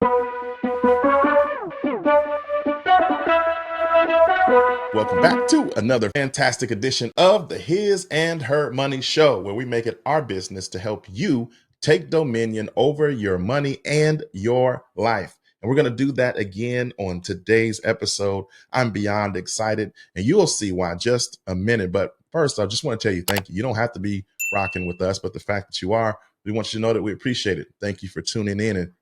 Welcome back to another fantastic edition of the His and Her Money Show, where we make it our business to help you take dominion over your money and your life. And we're going to do that again on today's episode. I'm beyond excited, and you'll see why in just a minute. But first, I just want to tell you thank you. You don't have to be rocking with us, but the fact that you are, we want you to know that we appreciate it. Thank you for tuning in. And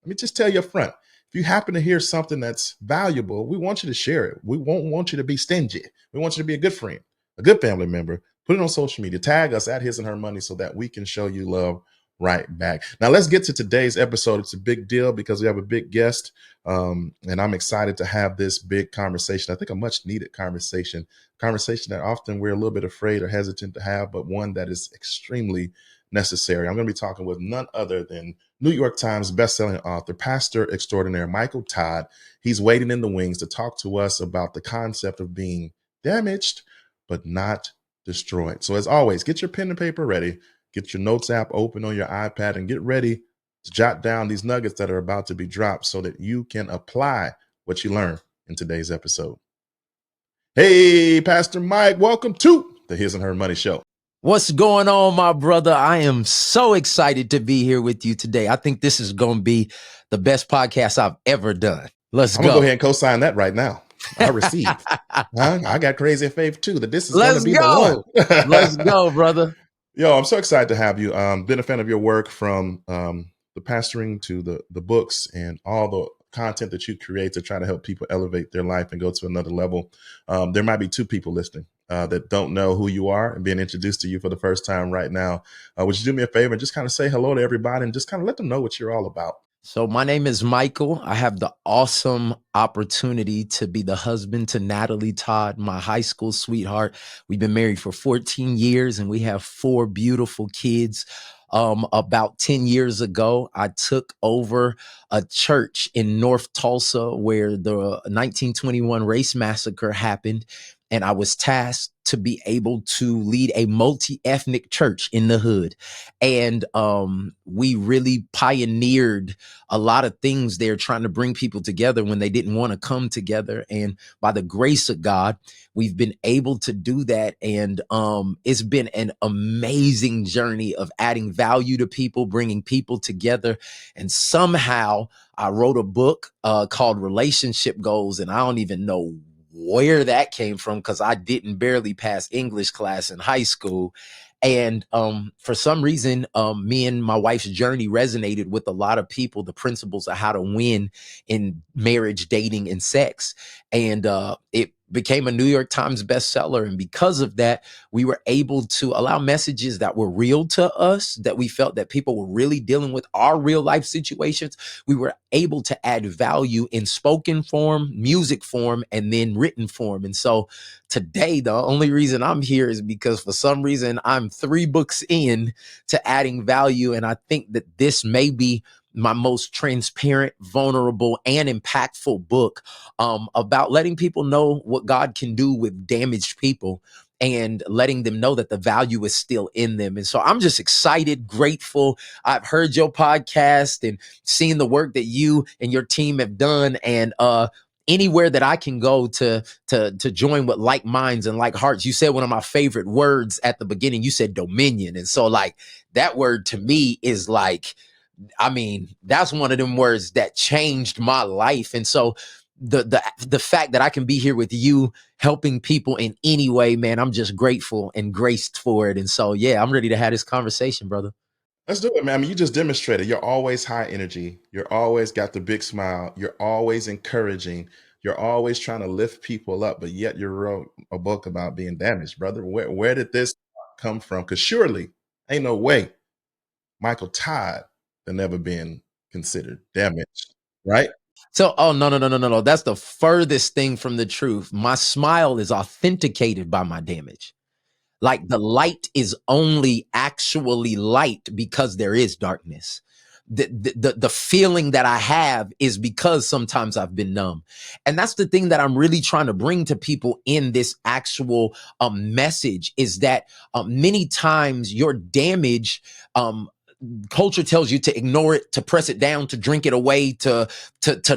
let me just tell you up front, if you happen to hear something that's valuable, we want you to share it. We won't want you to be stingy. We want you to be a good friend, a good family member. Put it on social media. Tag us at His and Her Money so that we can show you love right back. Now, let's get to today's episode. It's a big deal because we have a big guest, and I'm excited to have this big conversation. I think a much needed conversation that often we're a little bit afraid or hesitant to have, but one that is extremely necessary. I'm going to be talking with none other than New York Times bestselling author, pastor extraordinaire, Michael Todd. He's waiting in the wings to talk to us about the concept of being damaged, but not destroyed. So as always, get your pen and paper ready, get your notes app open on your iPad, and get ready to jot down these nuggets that are about to be dropped so that you can apply what you learn in today's episode. Hey, Pastor Mike, welcome to the His and Her Money Show. What's going on, my brother? I am so excited to be here with you today. I think this is going to be the best podcast I've ever done. I'm gonna go ahead and co-sign that right now. I received. I got crazy faith too that this is going to be the one. Let's go, brother. Yo, I'm so excited to have you. Been a fan of your work from the pastoring to the books and all the content that you create to try to help people elevate their life and go to another level. There might be two people listening that don't know who you are and being introduced to you for the first time right now. Would you do me a favor and just kind of say hello to everybody and just kind of let them know what you're all about? So my name is Michael. I have the awesome opportunity to be the husband to Natalie Todd, my high school sweetheart. We've been married for 14 years and we have 4 beautiful kids. About 10 years ago, I took over a church in North Tulsa where the 1921 race massacre happened. And I was tasked to be able to lead a multi-ethnic church in the hood. And we really pioneered a lot of things there, trying to bring people together when they didn't want to come together. And by the grace of God, we've been able to do that. And it's been an amazing journey of adding value to people, bringing people together. And somehow I wrote a book called Relationship Goals. And I don't even know where that came from because I didn't barely pass English class in high school. And for some reason, me and my wife's journey resonated with a lot of people, the principles of how to win in marriage, dating, and sex. And it became a New York Times bestseller. And because of that, we were able to allow messages that were real to us, that we felt that people were really dealing with our real life situations. We were able to add value in spoken form, music form, and then written form. And so today, the only reason I'm here is because for some reason, I'm 3 books in to adding value. And I think that this may be my most transparent, vulnerable, and impactful book about letting people know what God can do with damaged people and letting them know that the value is still in them. And so I'm just excited, grateful. I've heard your podcast and seen the work that you and your team have done. And anywhere that I can go to join with like minds and like hearts. You said one of my favorite words at the beginning. You said dominion. And so like that word to me is like, I mean, that's one of them words that changed my life. And so the fact that I can be here with you, helping people in any way, man, I'm just grateful and graced for it. And so, yeah, I'm ready to have this conversation, brother. Let's do it, man. I mean, you just demonstrated you're always high energy. You're always got the big smile. You're always encouraging. You're always trying to lift people up, but yet you wrote a book about being damaged, brother. Where did this come from? Because surely ain't no way Michael Todd had never been considered damaged, right? So, oh, no. That's the furthest thing from the truth. My smile is authenticated by my damage. Like the light is only actually light because there is darkness. The feeling that I have is because sometimes I've been numb. And that's the thing that I'm really trying to bring to people in this actual message is that many times your damage culture tells you to ignore it, to press it down, to drink it away, to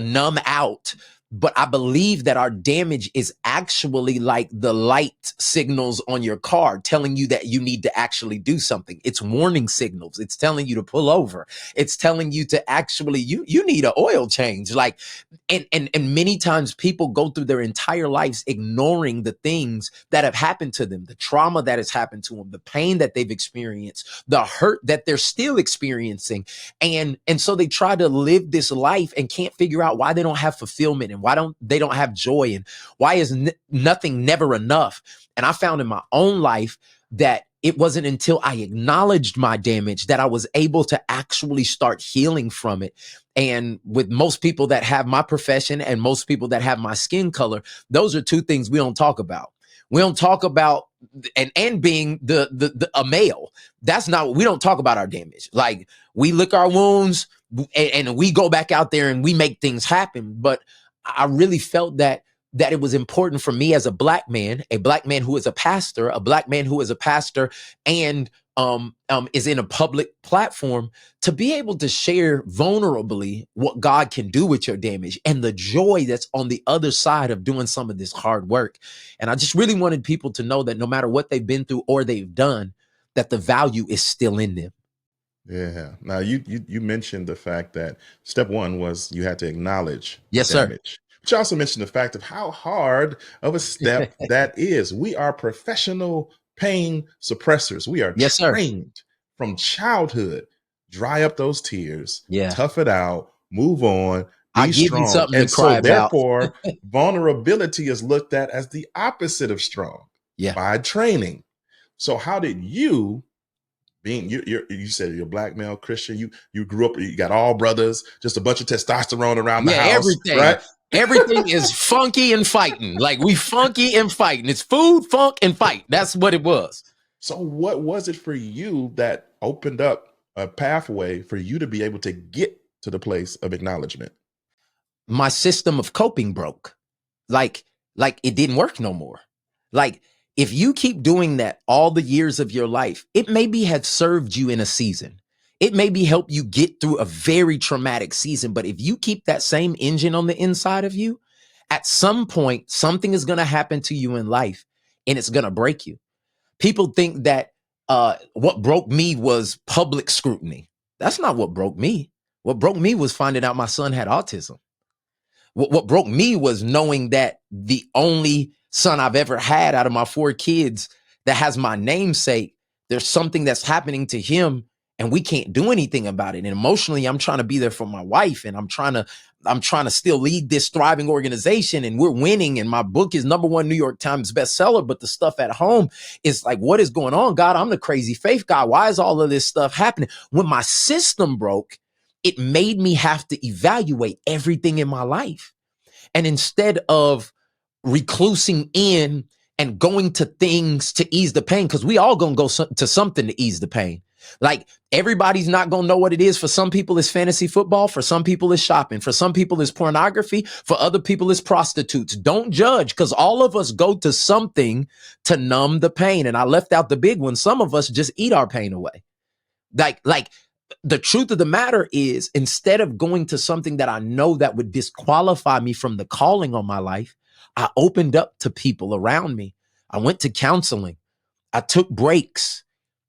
numb out. But I believe that our damage is actually like the light signals on your car telling you that you need to actually do something. It's warning signals. It's telling you to pull over. It's telling you to actually, you need an oil change. Like, and many times people go through their entire lives ignoring the things that have happened to them, the trauma that has happened to them, the pain that they've experienced, the hurt that they're still experiencing. And so they try to live this life and can't figure out why they don't have fulfillment and why they don't have joy and why is nothing never enough. And I found in my own life that it wasn't until I acknowledged my damage that I was able to actually start healing from it. And with most people that have my profession and most people that have my skin color, those are two things we don't talk about. We don't talk about, and being a male, that's not, we don't talk about our damage. Like, we lick our wounds and we go back out there and we make things happen. But I really felt that it was important for me as a black man who is a pastor, and is in a public platform, to be able to share vulnerably what God can do with your damage and the joy that's on the other side of doing some of this hard work. And I just really wanted people to know that no matter what they've been through or they've done, that the value is still in them. Yeah. Now you mentioned the fact that step one was you had to acknowledge Yes, sir. damage. But you also mentioned the fact of how hard of a step that is. We are professional pain suppressors. We are Yes, sir. trained from childhood. Dry up those tears, Yeah. tough it out, move on, I be give strong. you something And to cry so about. therefore, vulnerability is looked at as the opposite of strong by training. So how did you, being you said you're a black male Christian, you grew up, you got all brothers, just a bunch of testosterone around the house, everything. right? Everything is funky and fighting. Like, we funky and fighting. It's food, funk, and fight. That's what it was. So what was it for you that opened up a pathway for you to be able to get to the place of acknowledgement? My system of coping broke. Like it didn't work no more. Like, if you keep doing that all the years of your life, it maybe had served you in a season. It maybe helped you get through a very traumatic season. But if you keep that same engine on the inside of you, at some point, something is going to happen to you in life and it's going to break you. People think that what broke me was public scrutiny. That's not what broke me. What broke me was finding out my son had autism. What broke me was knowing that the only son I've ever had out of my 4 kids that has my namesake, there's something that's happening to him and we can't do anything about it. And emotionally, I'm trying to be there for my wife, and I'm trying to still lead this thriving organization, and we're winning. And my book is #1 New York Times bestseller. But the stuff at home is like, what is going on? God, I'm the crazy faith guy. Why is all of this stuff happening? When my system broke, it made me have to evaluate everything in my life. And instead of reclusing in and going to things to ease the pain, because we all gonna go to something to ease the pain. Like, everybody's not gonna know what it is. For some people, it's fantasy football. For some people, it's shopping. For some people, it's pornography. For other people, it's prostitutes. Don't judge, because all of us go to something to numb the pain. And I left out the big one. Some of us just eat our pain away. Like the truth of the matter is, instead of going to something that I know that would disqualify me from the calling on my life, I opened up to people around me. I went to counseling. I took breaks.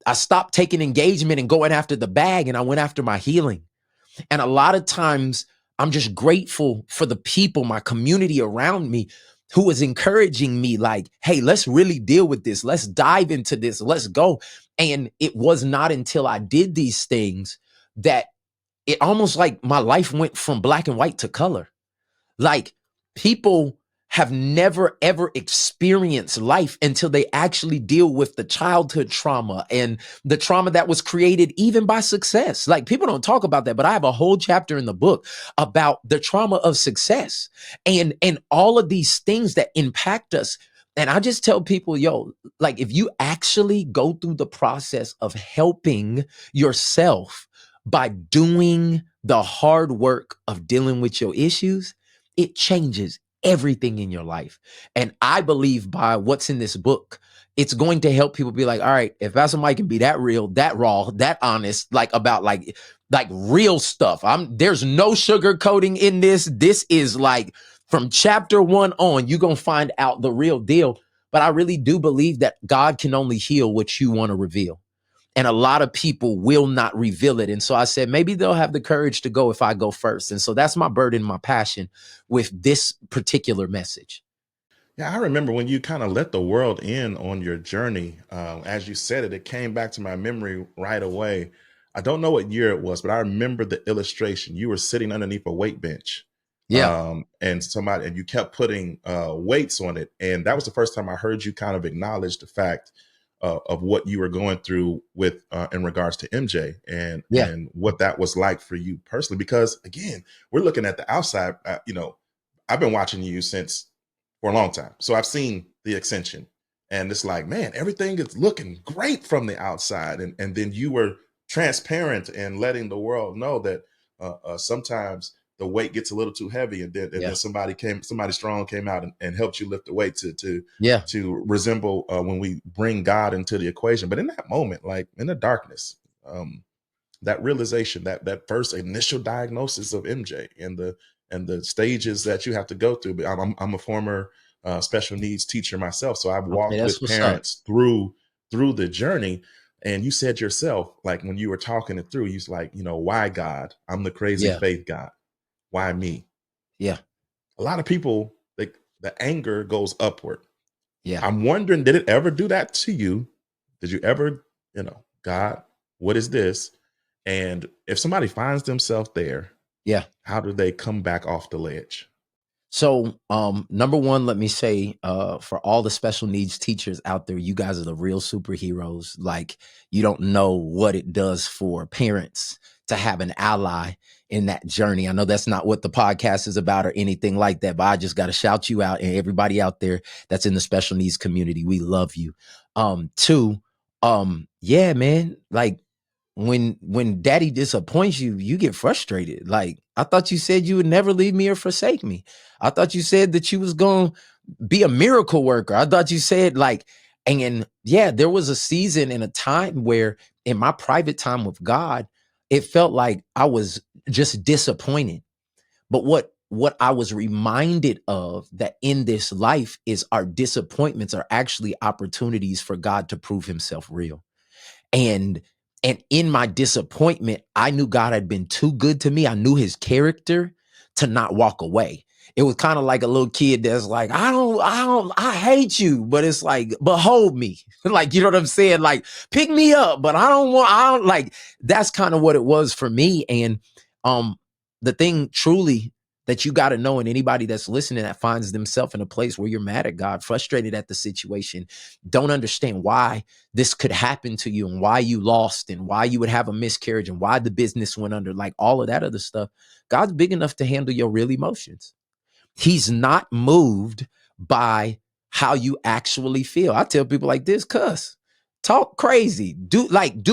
I stopped taking engagement and going after the bag, and I went after my healing. And a lot of times I'm just grateful for the people, my community around me, who was encouraging me, like, hey, let's really deal with this. Let's dive into this. Let's go. And it was not until I did these things that it almost like my life went from black and white to color. Like, people have never, ever experienced life until they actually deal with the childhood trauma and the trauma that was created even by success. Like, people don't talk about that, but I have a whole chapter in the book about the trauma of success and all of these things that impact us. And I just tell people, yo, like, if you actually go through the process of helping yourself by doing the hard work of dealing with your issues, it changes everything in your life. And I believe by what's in this book it's going to help people be like, all right, if Pastor Mike can be that real, that raw, that honest, like about like real stuff. There's no sugarcoating in this. This is like from chapter 1 on, you're gonna find out the real deal. But I really do believe that God can only heal what you want to reveal. And a lot of people will not reveal it. And so I said, maybe they'll have the courage to go if I go first. And so that's my burden, my passion with this particular message. Yeah, I remember when you kind of let the world in on your journey. As you said it, it came back to my memory right away. I don't know what year it was, but I remember the illustration. You were sitting underneath a weight bench, Yeah. and you kept putting weights on it. And that was the first time I heard you kind of acknowledge the fact of what you were going through with in regards to MJ Yeah. and what that was like for you personally. Because again, we're looking at the outside. I've been watching you since for a long time. So I've seen the ascension, and it's like, man, everything is looking great from the outside. And then you were transparent and letting the world know that sometimes the weight gets a little too heavy. And then somebody strong came out and helped you lift the weight Yeah. to resemble when we bring God into the equation. But in that moment, like in the darkness, that realization, that first initial diagnosis of MJ and the stages that you have to go through. But I'm a former special needs teacher myself, so I've Okay, walked that's with what's up. parents through the journey. And you said yourself, like when you were talking it through, you're like, why God? I'm the crazy Yeah. faith God. Why me? Yeah. A lot of people, like the anger goes upward. Yeah. I'm wondering, did it ever do that to you? Did you ever, God, what is this? And if somebody finds themselves there, Yeah. how do they come back off the ledge? So, number one, let me say, for all the special needs teachers out there, you guys are the real superheroes. Like, you don't know what it does for parents to have an ally in that journey. I know that's not what the podcast is about or anything like that, but I just got to shout you out and everybody out there that's in the special needs community. We love you. Two, yeah, man, like, when daddy disappoints you, you get frustrated. Like, I thought you said you would never leave me or forsake me. I thought you said that you was going to be a miracle worker. I thought you said like, and yeah, there was a season and a time where in my private time with God, it felt like I was just disappointed. But what I was reminded of that in this life is our disappointments are actually opportunities for God to prove himself real. And in my disappointment, I knew God had been too good to me. I knew his character to not walk away. It was kind of like a little kid that's like, I hate you, but it's like, behold me. Like, you know what I'm saying? Like, pick me up, but I don't like, that's kind of what it was for me. And the thing truly that you got to know, and anybody that's listening that finds themselves in a place where you're mad at God, frustrated at the situation, don't understand why this could happen to you and why you lost and why you would have a miscarriage and why the business went under, like all of that other stuff. God's big enough to handle your real emotions. He's not moved by how you actually feel. I tell people like this, cuss, talk crazy, do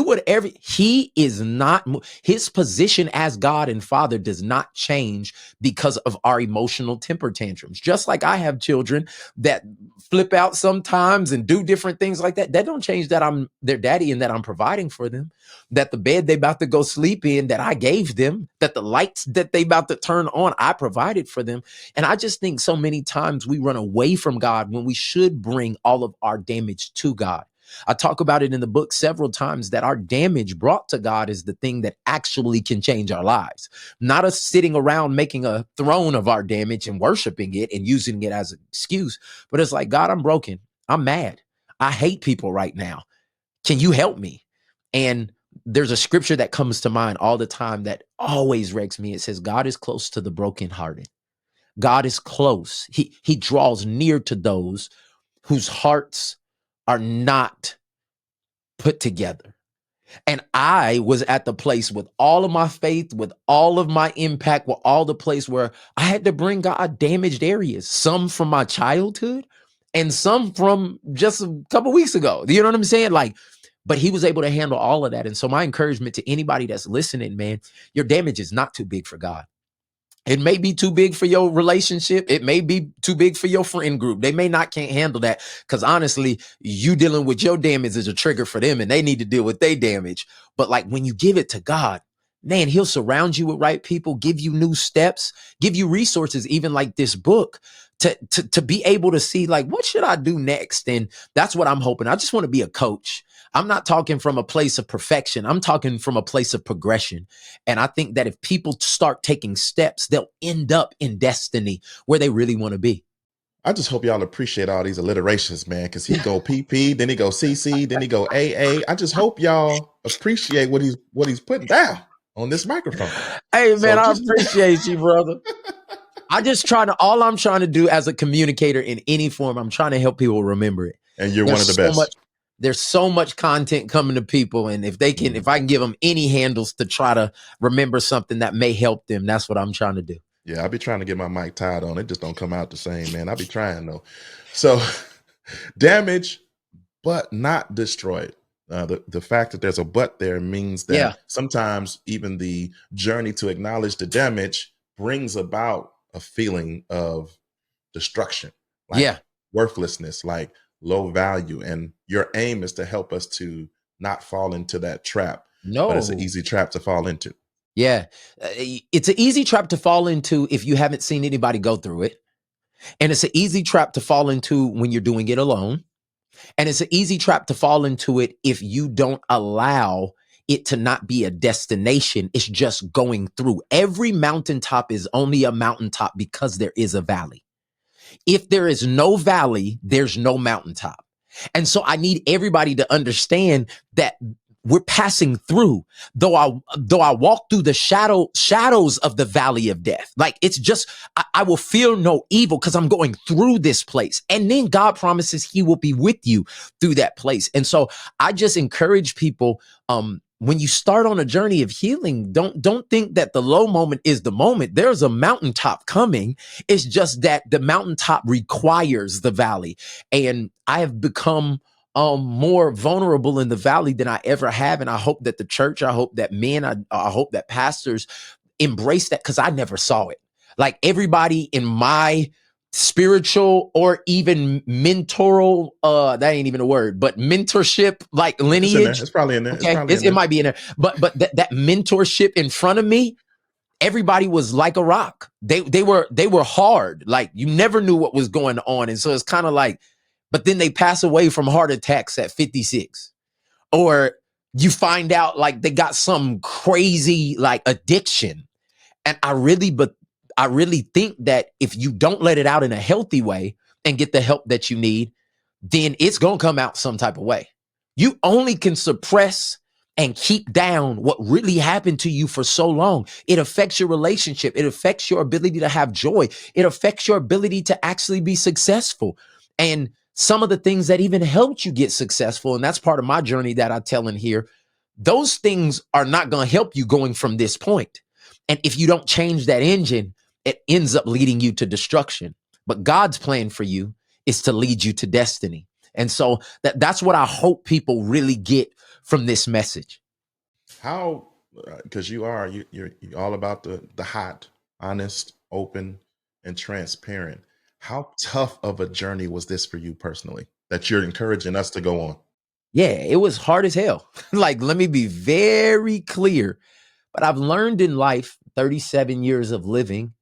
whatever. He is not, his position as God and Father does not change because of our emotional temper tantrums. Just like I have children that flip out sometimes and do different things like that. That don't change that I'm their daddy and that I'm providing for them, that the bed they about to go sleep in that I gave them, that the lights that they about to turn on, I provided for them. And I just think so many times we run away from God when we should bring all of our damage to God. I talk about it in the book several times that our damage brought to God is the thing that actually can change our lives. Not us sitting around making a throne of our damage and worshiping it and using it as an excuse, but it's like, God, I'm broken. I'm mad. I hate people right now. Can you help me? And there's a scripture that comes to mind all the time that always wrecks me. It says, God is close to the brokenhearted. God is close. He draws near to those whose hearts are not put together. And I was at the place with all of my faith, with all of my impact, with all the place where I had to bring God damaged areas, some from my childhood and some from just a couple weeks ago. You know what I'm saying? Like, but he was able to handle all of that. And so my encouragement to anybody that's listening, man, your damage is not too big for God. It may be too big for your relationship. It may be too big for your friend group. They may not can't handle that because honestly, you dealing with your damage is a trigger for them and they need to deal with their damage. But like when you give it to God, man, he'll surround you with right people, give you new steps, give you resources, even like this book to be able to see like, what should I do next? And that's what I'm hoping. I just want to be a coach. I'm not talking from a place of perfection. I'm talking from a place of progression. And I think that if people start taking steps, they'll end up in destiny where they really want to be. I just hope y'all appreciate all these alliterations, man, because he go PP, then he go CC, then he go AA. I just hope y'all appreciate what he's putting down on this microphone. Hey, man, So I just appreciate you, brother. All I'm trying to do as a communicator in any form, I'm trying to help people remember it. and you're one of the best. There's so much content coming to people. And if I can give them any handles to try to remember something that may help them, that's what I'm trying to do. Yeah, I be trying to get my mic tied on. It just don't come out the same, man. I be trying though. So damage, but not destroyed. The fact that there's a but there means that sometimes even the journey to acknowledge the damage brings about a feeling of destruction, like worthlessness, like low value. And your aim is to help us to not fall into that trap. No. But it's an easy trap to fall into. Yeah. It's an easy trap to fall into if you haven't seen anybody go through it. And it's an easy trap to fall into when you're doing it alone. And it's an easy trap to fall into it if you don't allow it to not be a destination. It's just going through. Every mountaintop is only a mountaintop because there is a valley. If there is no valley, there's no mountaintop. And so I need everybody to understand that we're passing through, though I walk through the shadows of the valley of death. Like it's just, I will feel no evil because I'm going through this place. And then God promises he will be with you through that place. And so I just encourage people, when you start on a journey of healing, don't think that the low moment is the moment. There's a mountaintop coming. It's just that the mountaintop requires the valley. And I have become more vulnerable in the valley than I ever have. And I hope that the church, I hope that men, I hope that pastors embrace that because I never saw it. Like everybody in my spiritual or even mentoral, that ain't even a word, but mentorship, like lineage. It's probably in there. Okay, it might be in there. But that mentorship in front of me, everybody was like a rock. They were hard. Like you never knew what was going on. And so it's kind of like, but then they pass away from heart attacks at 56. Or you find out like they got some crazy like addiction. And I really think that if you don't let it out in a healthy way and get the help that you need, then it's going to come out some type of way. You only can suppress and keep down what really happened to you for so long. It affects your relationship. It affects your ability to have joy. It affects your ability to actually be successful. And some of the things that even helped you get successful, and that's part of my journey that I tell in here, those things are not going to help you going from this point. And if you don't change that engine, it ends up leading you to destruction. But God's plan for you is to lead you to destiny. And so that's what I hope people really get from this message. How, because you're all about the hot, honest, open, and transparent. How tough of a journey was this for you personally that you're encouraging us to go on? Yeah, it was hard as hell. Like, let me be very clear. But I've learned in life, 37 years of living,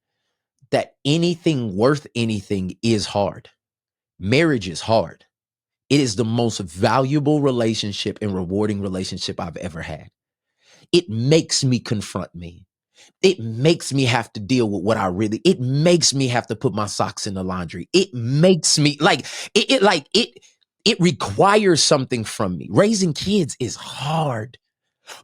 that anything worth anything is hard. Marriage is hard. It is the most valuable relationship and rewarding relationship I've ever had. It makes me confront me. It makes me have to deal with what it makes me have to put my socks in the laundry. It makes me it requires something from me. Raising kids is hard,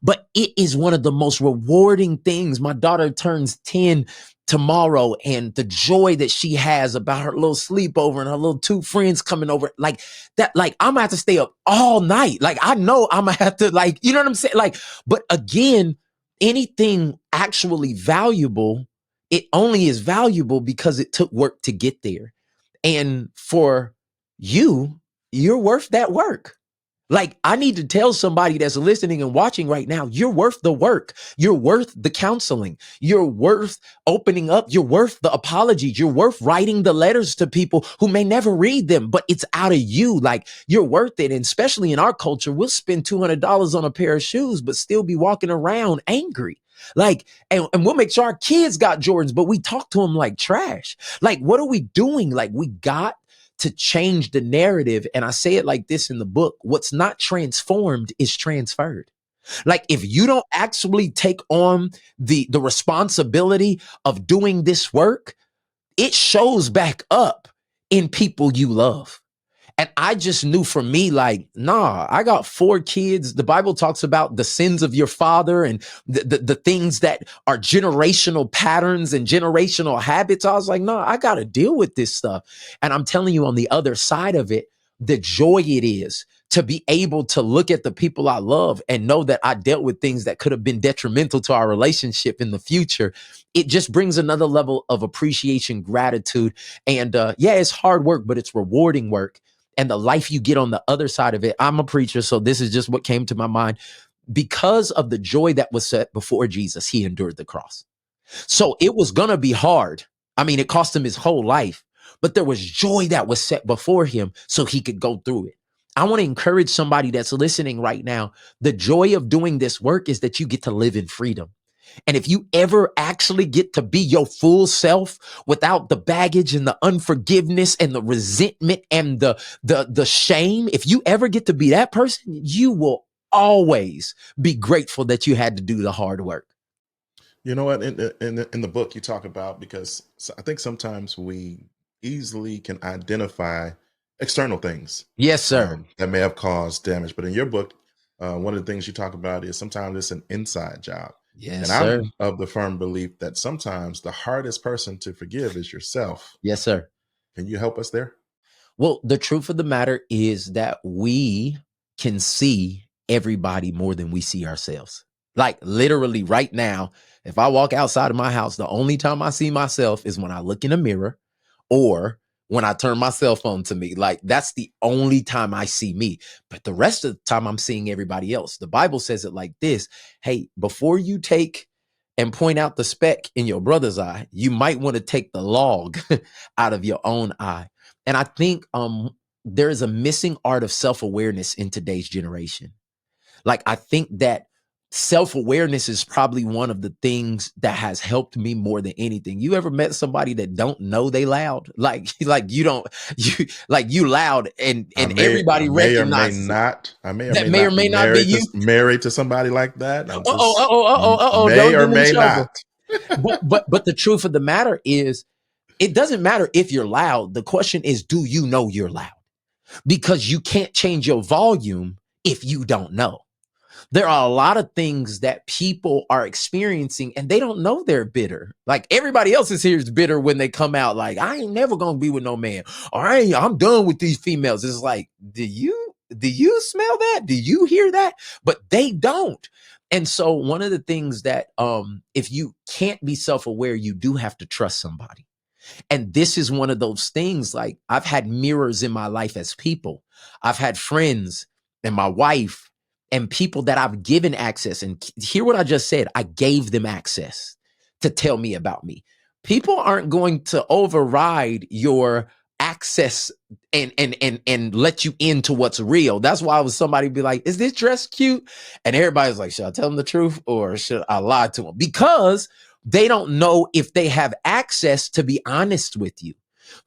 but it is one of the most rewarding things. My daughter turns 10 tomorrow, and the joy that she has about her little sleepover and her little two friends coming over, like that, like I'm gonna have to stay up all night. Like I know I'm gonna have to, like, you know what I'm saying? Like, but again, anything actually valuable, it only is valuable because it took work to get there. And for you, you're worth that work. Like, I need to tell somebody that's listening and watching right now, you're worth the work. You're worth the counseling. You're worth opening up. You're worth the apologies. You're worth writing the letters to people who may never read them, but it's out of you. Like, you're worth it. And especially in our culture, we'll spend $200 on a pair of shoes, but still be walking around angry. Like, and we'll make sure our kids got Jordans, but we talk to them like trash. Like, what are we doing? Like, we got to change the narrative. And I say it like this in the book: what's not transformed is transferred. Like, if you don't actually take on the responsibility of doing this work, it shows back up in people you love. And I just knew for me, like, nah, I got 4 kids. The Bible talks about the sins of your father and the things that are generational patterns and generational habits. I was like, nah, I got to deal with this stuff. And I'm telling you, on the other side of it, the joy it is to be able to look at the people I love and know that I dealt with things that could have been detrimental to our relationship in the future. It just brings another level of appreciation, gratitude. And yeah, it's hard work, but it's rewarding work. And the life you get on the other side of it. I'm a preacher, so this is just what came to my mind. Because of the joy that was set before Jesus, he endured the cross. So it was going to be hard. I mean, it cost him his whole life, but there was joy that was set before him so he could go through it. I want to encourage somebody that's listening right now. The joy of doing this work is that you get to live in freedom. And if you ever actually get to be your full self without the baggage and the unforgiveness and the resentment and the shame, if you ever get to be that person, you will always be grateful that you had to do the hard work. You know what? In the book, you talk about, because I think sometimes we easily can identify external things Yes, sir. that may have caused damage. But in your book, one of the things you talk about is sometimes it's an inside job. Yes, And sir. I'm of the firm belief that sometimes the hardest person to forgive is yourself. Yes, sir. Can you help us there? Well, the truth of the matter is that we can see everybody more than we see ourselves. Like, literally right now, if I walk outside of my house, the only time I see myself is when I look in a mirror or when I turn my cell phone to me. Like, that's the only time I see me. But the rest of the time I'm seeing everybody else. The Bible says it like this: hey, before you take and point out the speck in your brother's eye, you might want to take the log out of your own eye. And I think there is a missing art of self-awareness in today's generation. Like, I think that self-awareness is probably one of the things that has helped me more than anything. You ever met somebody that don't know they loud? Like you don't, you loud and I everybody may or may recognizes it. not. I may or That may may or not be may not be you. married to somebody like that. I'm Uh-oh, just uh-oh, uh-oh, uh-oh. may Don't or get in may not. trouble. But the truth of the matter is, it doesn't matter if you're loud. The question is, do you know you're loud? Because you can't change your volume if you don't know. There are a lot of things that people are experiencing and they don't know they're bitter. Like, everybody else is here is bitter when they come out like, I ain't never gonna be with no man. All right, I'm done with these females. It's like, do you smell that? Do you hear that? But they don't. And so one of the things that if you can't be self-aware, you do have to trust somebody. And this is one of those things. Like, I've had mirrors in my life as people. I've had friends and my wife and people that I've given access. And hear what I just said. I gave them access to tell me about me. People aren't going to override your access and let you into what's real. That's why I was somebody be like, is this dress cute? And everybody's like, should I tell them the truth or should I lie to them? Because they don't know if they have access to be honest with you.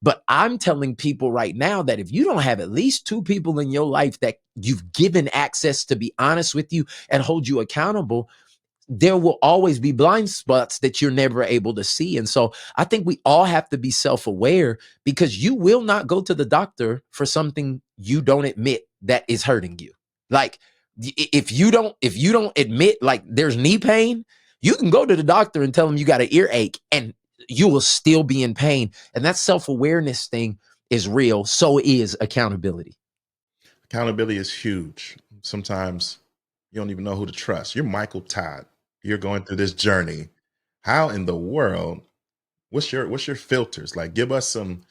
But I'm telling people right now that if you don't have at least 2 people in your life that you've given access to be honest with you and hold you accountable, there will always be blind spots that you're never able to see. And so I think we all have to be self-aware, because you will not go to the doctor for something you don't admit that is hurting you. Like, if you don't admit, like, there's knee pain, you can go to the doctor and tell them you got an earache and you will still be in pain. And that self-awareness thing is real. So is accountability. Accountability is huge. Sometimes you don't even know who to trust. You're Michael Todd. You're going through this journey. How in the world? What's your filters? Like, give us some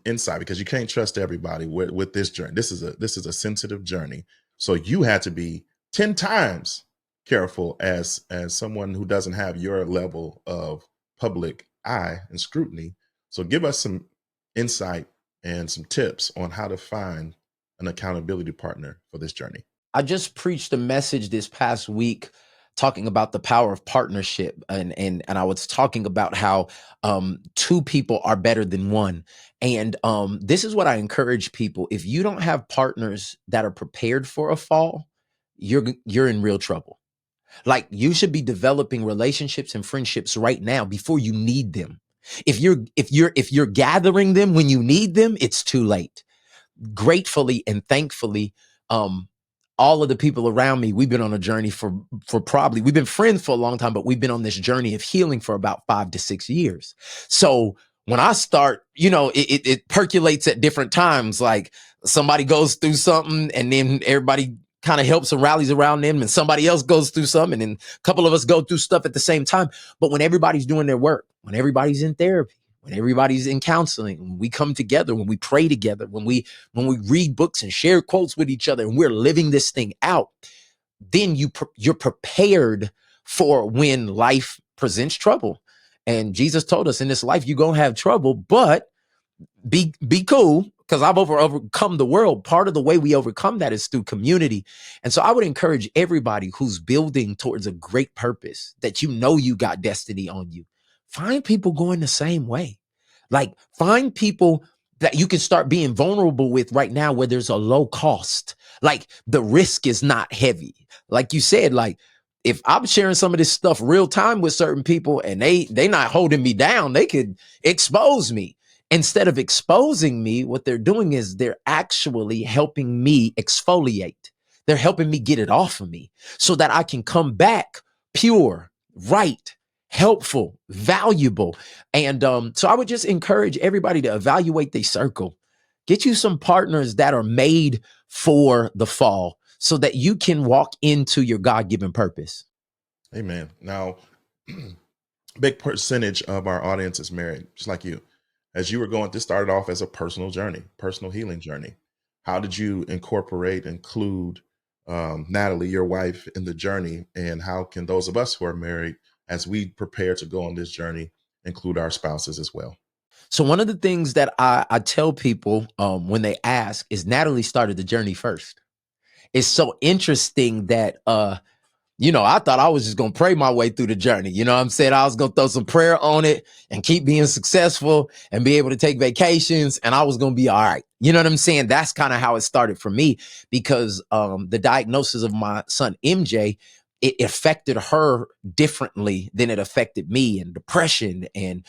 insight, because you can't trust everybody with this journey. This is a sensitive journey. So you had to be 10 times careful as someone who doesn't have your level of public eye and scrutiny. So give us some insight and some tips on how to find an accountability partner for this journey. I just preached a message this past week talking about the power of partnership, and I was talking about how two people are better than one. And this is what I encourage people: if you don't have partners that are prepared for a fall, you're in real trouble. Like, you should be developing relationships and friendships right now before you need them. If you're gathering them when you need them, it's too late. Gratefully and thankfully, um all of the people around me, we've been on a journey for probably, we've been friends for a long time, but we've been on this journey of healing for about 5 to 6 years. So when I start, it percolates at different times. Like, somebody goes through something and then everybody kind of helps and rallies around them, and somebody else goes through something and a couple of us go through stuff at the same time. But when everybody's doing their work, when everybody's in therapy, when everybody's in counseling, when we come together, when we pray together, when we read books and share quotes with each other, and we're living this thing out, then you're prepared for when life presents trouble. And Jesus told us, in this life you're gonna have trouble, but be cool, because I've overcome the world. Part of the way we overcome that is through community. And so I would encourage everybody who's building towards a great purpose, that you got destiny on you, find people going the same way. Like, find people that you can start being vulnerable with right now, where there's a low cost. Like, the risk is not heavy. Like you said, like, if I'm sharing some of this stuff real time with certain people and they not holding me down, they could expose me. Instead of exposing me, what they're doing is they're actually helping me exfoliate. They're helping me get it off of me so that I can come back pure, right, helpful, valuable. And so I would just encourage everybody to evaluate their circle. Get you some partners that are made for the fall so that you can walk into your God-given purpose. Amen. Now, big percentage of our audience is married, just like you. As you were going, this started off as a personal journey, personal healing journey. How did you include Natalie, your wife, in the journey? And how can those of us who are married, as we prepare to go on this journey, include our spouses as well? So one of the things that I tell people when they ask is, Natalie started the journey first. It's so interesting that I thought I was just going to pray my way through the journey. You know what I'm saying? I was going to throw some prayer on it and keep being successful and be able to take vacations, and I was going to be all right. You know what I'm saying? That's kind of how it started for me, because the diagnosis of my son, MJ, it affected her differently than it affected me, and depression and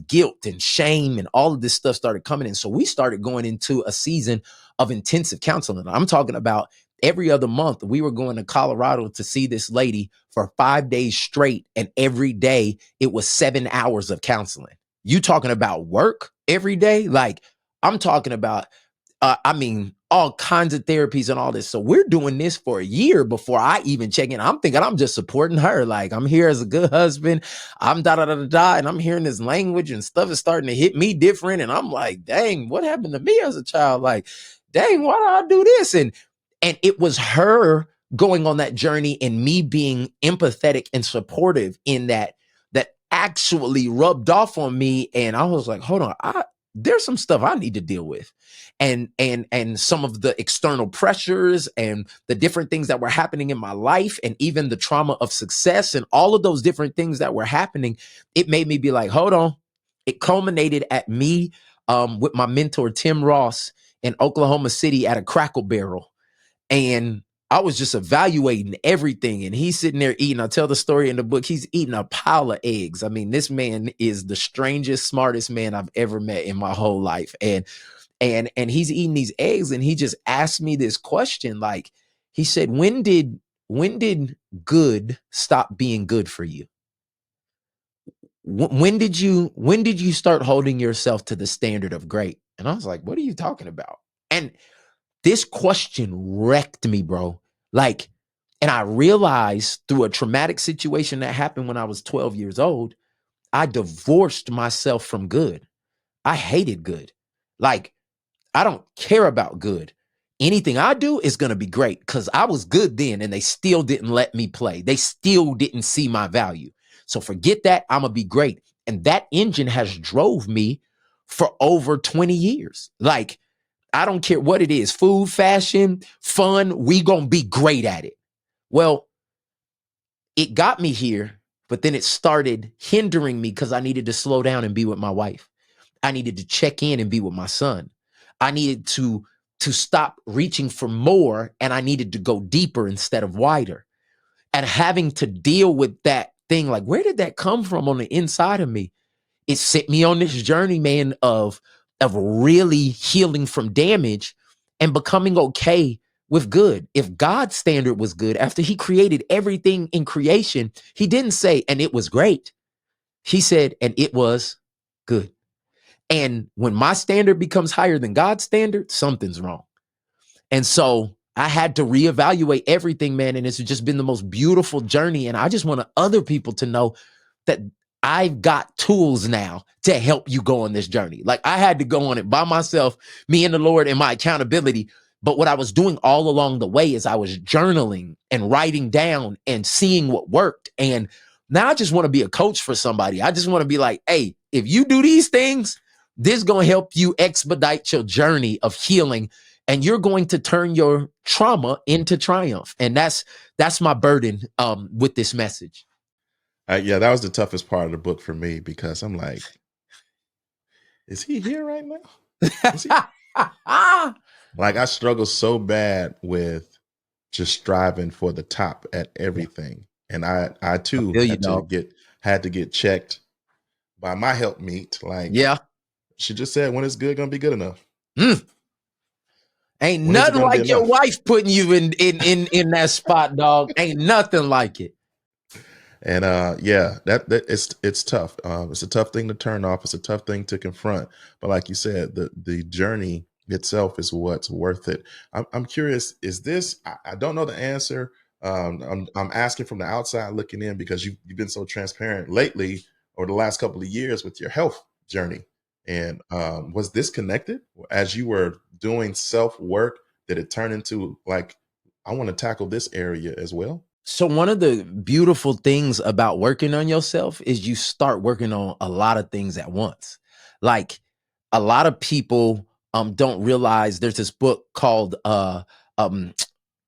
guilt and shame and all of this stuff started coming in. So we started going into a season of intensive counseling. I'm talking about every other month, we were going to Colorado to see this lady for 5 days straight. And every day it was 7 hours of counseling. You talking about work every day? Like, I'm talking about, all kinds of therapies and all this. So we're doing this for a year before I even check in. I'm thinking I'm just supporting her. Like, I'm here as a good husband. I'm da da da da da. And I'm hearing this language and stuff is starting to hit me different. And I'm like, dang, what happened to me as a child? Like, dang, why do I do this? And it was her going on that journey and me being empathetic and supportive in that actually rubbed off on me. And I was like, hold on, there's some stuff I need to deal with. And some of the external pressures and the different things that were happening in my life, and even the trauma of success and all of those different things that were happening, it made me be like, hold on. It culminated at me with my mentor, Tim Ross, in Oklahoma City at a Crackle Barrel. And I was just evaluating everything. And he's sitting there eating. I tell the story in the book. He's eating a pile of eggs. I mean, this man is the strangest, smartest man I've ever met in my whole life. And he's eating these eggs, and he just asked me this question. Like, he said, when did good stop being good for you? When did you start holding yourself to the standard of great? And I was like, what are you talking about? And this question wrecked me, bro. Like, and I realized through a traumatic situation that happened when I was 12 years old, I divorced myself from good. I hated good. Like, I don't care about good. anything I do is going to be great, because I was good then and they still didn't let me play. They still didn't see my value. So forget that. I'm going to be great. And that engine has drove me for over 20 years. Like, I don't care what it is, food, fashion, fun, we going to be great at it. Well, it got me here, but then it started hindering me because I needed to slow down and be with my wife. I needed to check in and be with my son. I needed to stop reaching for more, and I needed to go deeper instead of wider. And having to deal with that thing, like, where did that come from on the inside of me? It set me on this journey, man, of really healing from damage and becoming okay with good. If God's standard was good, after he created everything in creation, he didn't say, and it was great. He said, and it was good. And when my standard becomes higher than God's standard, something's wrong. And so I had to reevaluate everything, man. And it's just been the most beautiful journey. And I just want other people to know that I've got tools now to help you go on this journey. Like, I had to go on it by myself, me and the Lord and my accountability. But what I was doing all along the way is I was journaling and writing down and seeing what worked. And now I just want to be a coach for somebody. I just want to be like, hey, if you do these things, this is going to help you expedite your journey of healing, and you're going to turn your trauma into triumph. And that's my burden with this message. Yeah, that was the toughest part of the book for me, because I'm like, is he here right now? Is he? Like, I struggle so bad with just striving for the top at everything. And I too had to get checked by my helpmeet. Like, yeah, she just said, when it's good, gonna be good enough. Ain't nothing like your wife putting you in that spot, dog. Ain't nothing like it. And yeah, that it's tough. It's a tough thing to turn off. It's a tough thing to confront. But like you said, the journey itself is what's worth it. I'm curious. Is this? I don't know the answer. I'm asking from the outside looking in, because you've been so transparent lately, over the last couple of years, with your health journey. And was this connected as you were doing self work? Did it turn into, like, I want to tackle this area as well? So one of the beautiful things about working on yourself is you start working on a lot of things at once. Like, a lot of people don't realize there's this book called now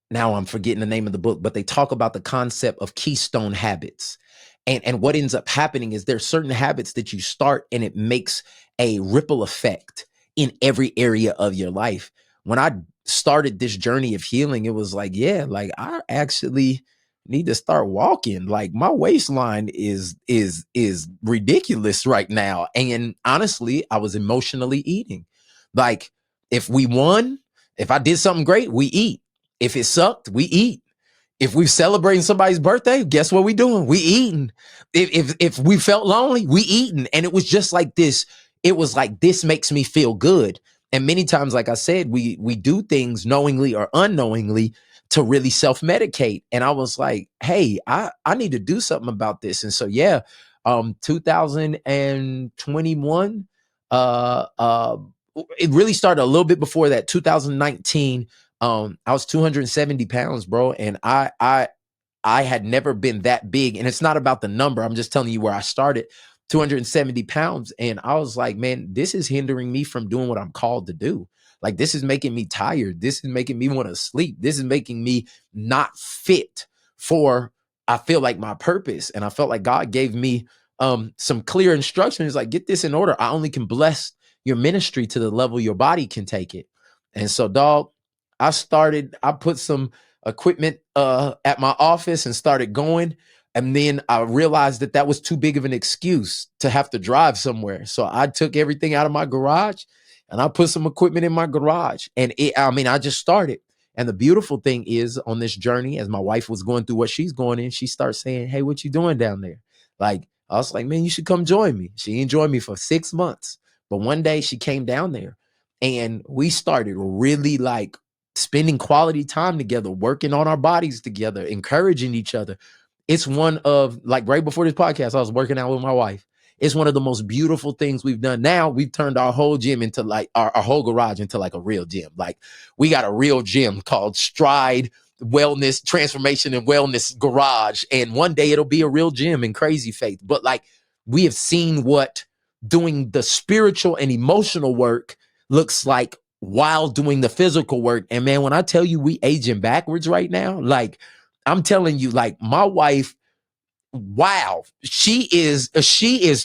I'm forgetting the name of the book, but they talk about the concept of keystone habits. And what ends up happening is there's certain habits that you start and it makes a ripple effect in every area of your life. When I started this journey of healing, it was like, yeah, like, I actually need to start walking. Like, my waistline is ridiculous right now. And honestly, I was emotionally eating. Like, if we won, if I did something great, we eat. If it sucked, we eat. If we celebrating somebody's birthday, guess what we doing? We eating. If we felt lonely, we eating. And it was just like this. It was like, this makes me feel good. And many times, like I said, we do things knowingly or unknowingly to really self-medicate. And I was like, hey, I need to do something about this. And so, yeah, 2021, it really started a little bit before that. 2019, I was 270 pounds, bro. And I had never been that big. And it's not about the number. I'm just telling you where I started. 270 pounds. And I was like, man, this is hindering me from doing what I'm called to do. Like, this is making me tired. This is making me want to sleep. This is making me not fit for, I feel like, my purpose. And I felt like God gave me some clear instructions, like, get this in order. I only can bless your ministry to the level your body can take it. And so, dog, I put some equipment at my office and started going. And then I realized that was too big of an excuse to have to drive somewhere. So I took everything out of my garage and I put some equipment in my garage. And I just started. And the beautiful thing is, on this journey, as my wife was going through what she's going in, she starts saying, hey, what you doing down there? Like, I was like, man, you should come join me. She ain't joined me for 6 months. But one day she came down there and we started really, like, spending quality time together, working on our bodies together, encouraging each other. It's one of, like, right before this podcast, I was working out with my wife. It's one of the most beautiful things we've done. Now we've turned our whole gym into like our whole garage into like a real gym. Like we got a real gym called Stride Wellness Transformation and Wellness Garage. And one day it'll be a real gym in Crazy Faith. But like we have seen what doing the spiritual and emotional work looks like while doing the physical work. And man, when I tell you we aging backwards right now, like I'm telling you, like my wife, wow, she is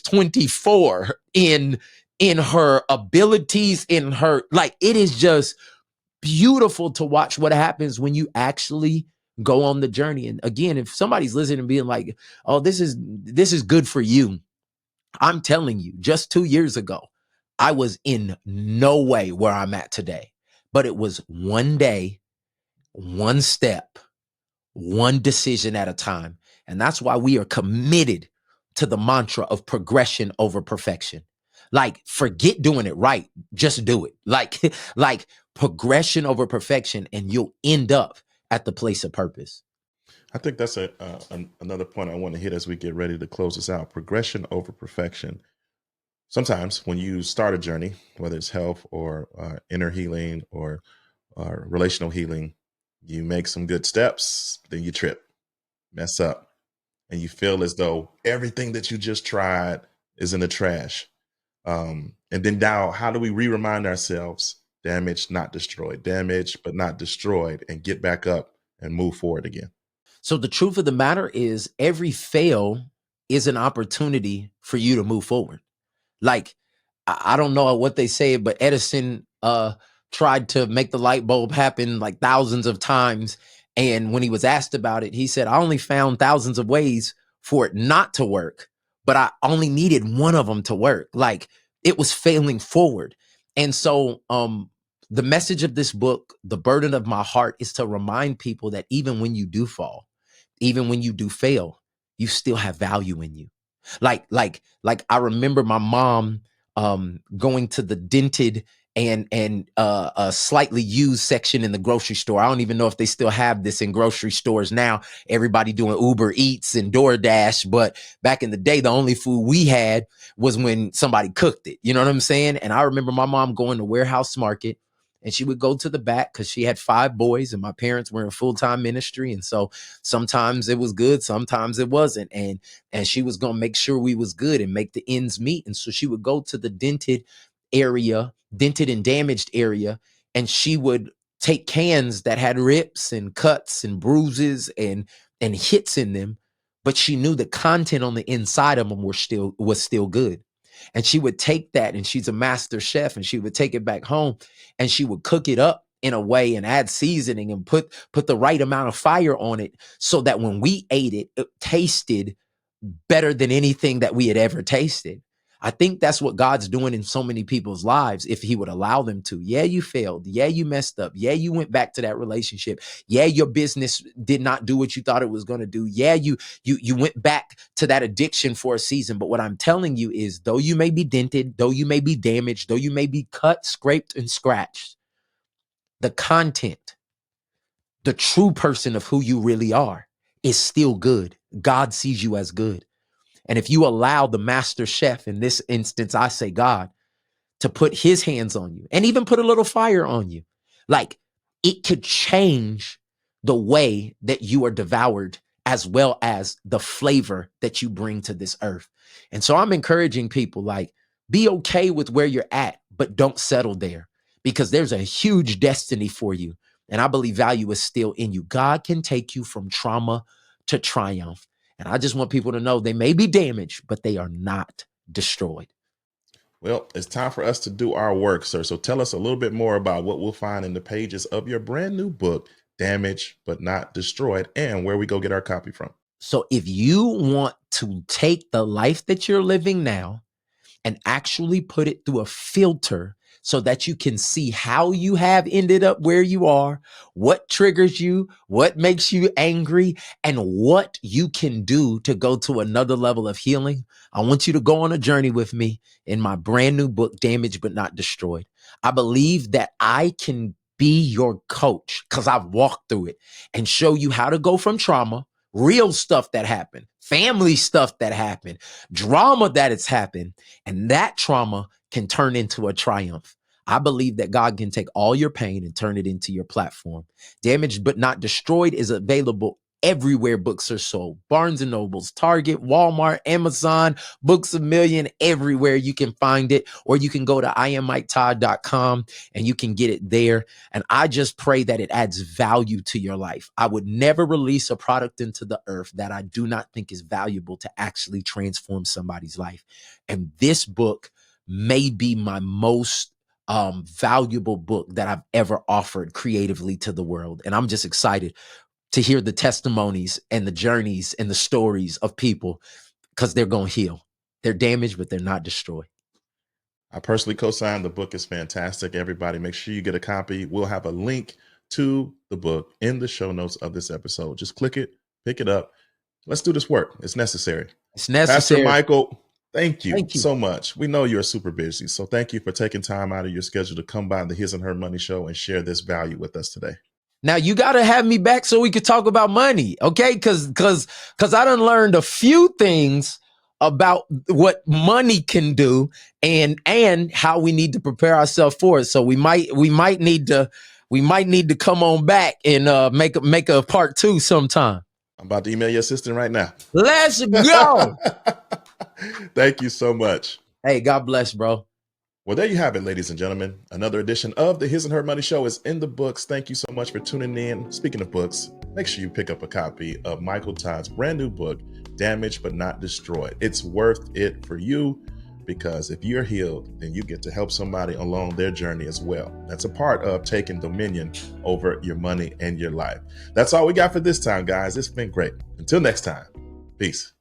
24 in her abilities, in her, like it is just beautiful to watch what happens when you actually go on the journey. And again, if somebody's listening and being like, oh, this is good for you, I'm telling you, just 2 years ago, I was in no way where I'm at today. But it was one day, one step, one decision at a time. And that's why we are committed to the mantra of progression over perfection. Like, forget doing it right. Just do it. Like progression over perfection, and you'll end up at the place of purpose. I think that's another point I want to hit as we get ready to close this out. Progression over perfection. Sometimes when you start a journey, whether it's health or inner healing or relational healing, you make some good steps, then you trip, mess up, and you feel as though everything that you just tried is in the trash. And then now, how do we remind ourselves, damaged, not destroyed, damaged, but not destroyed, and get back up and move forward again? So the truth of the matter is every fail is an opportunity for you to move forward. Like, I don't know what they say, but Edison tried to make the light bulb happen like thousands of times. And when he was asked about it, he said, I only found thousands of ways for it not to work, but I only needed one of them to work. Like it was failing forward. And so the message of this book, The Burden of My Heart, is to remind people that even when you do fall, even when you do fail, you still have value in you. Like I remember my mom going to the dented and a slightly used section in the grocery store. I don't even know if they still have this in grocery stores now. Everybody doing Uber Eats and DoorDash, but back in the day, the only food we had was when somebody cooked it. You know what I'm saying? And I remember my mom going to Warehouse Market, and she would go to the back because she had 5 boys and my parents were in full-time ministry. And so sometimes it was good, sometimes it wasn't. And she was going to make sure we was good and make the ends meet. And so she would go to the dented and damaged area, and she would take cans that had rips and cuts and bruises and hits in them, but she knew the content on the inside of them was still good. And she would take that, and she's a master chef, and she would take it back home and she would cook it up in a way and add seasoning and put the right amount of fire on it so that when we ate it, it tasted better than anything that we had ever tasted. I think that's what God's doing in so many people's lives if he would allow them to. Yeah, you failed. Yeah, you messed up. Yeah, you went back to that relationship. Yeah, your business did not do what you thought it was going to do. Yeah, you went back to that addiction for a season. But what I'm telling you is, though you may be dented, though you may be damaged, though you may be cut, scraped, and scratched, the content, the true person of who you really are is still good. God sees you as good. And if you allow the master chef, in this instance, I say God, to put his hands on you and even put a little fire on you, like it could change the way that you are devoured as well as the flavor that you bring to this earth. And so I'm encouraging people, like, be okay with where you're at, but don't settle there, because there's a huge destiny for you. And I believe value is still in you. God can take you from trauma to triumph. And I just want people to know they may be damaged, but they are not destroyed. Well, it's time for us to do our work, sir. So tell us a little bit more about what we'll find in the pages of your brand new book, Damaged but Not Destroyed, and where we go get our copy from. So if you want to take the life that you're living now and actually put it through a filter so that you can see how you have ended up where you are, what triggers you, what makes you angry, and what you can do to go to another level of healing, I want you to go on a journey with me in my brand new book, Damaged but Not Destroyed. I believe that I can be your coach because I've walked through it and show you how to go from trauma, real stuff that happened, family stuff that happened, drama that has happened, and that trauma can turn into a triumph. I believe that God can take all your pain and turn it into your platform. Damaged but Not Destroyed is available everywhere books are sold. Barnes and Nobles, Target, Walmart, Amazon, Books A Million, everywhere you can find it. Or you can go to IamMikeTodd.com and you can get it there. And I just pray that it adds value to your life. I would never release a product into the earth that I do not think is valuable to actually transform somebody's life. And this book may be my most valuable book that I've ever offered creatively to the world. And I'm just excited to hear the testimonies and the journeys and the stories of people, because they're going to heal. They're damaged, but they're not destroyed. I personally co-sign. The book is fantastic. Everybody, make sure you get a copy. We'll have a link to the book in the show notes of this episode. Just click it, pick it up. Let's do this work. It's necessary. It's necessary. Pastor Michael, thank you so much. We know you're super busy, so thank you for taking time out of your schedule to come by the His and Her Money Show and share this value with us today. Now you got to have me back so we could talk about money, okay? Because I done learned a few things about what money can do and how we need to prepare ourselves for it. So we might need to come on back and make a part 2 sometime. I'm about to email your assistant right now. Let's go. Thank you so much. Hey, God bless, bro. Well, there you have it, ladies and gentlemen. Another edition of the His and Her Money Show is in the books. Thank you so much for tuning in. Speaking of books, make sure you pick up a copy of Michael Todd's brand new book, Damaged But Not Destroyed. It's worth it for you, because if you're healed, then you get to help somebody along their journey as well. That's a part of taking dominion over your money and your life. That's all we got for this time, guys. It's been great. Until next time, peace.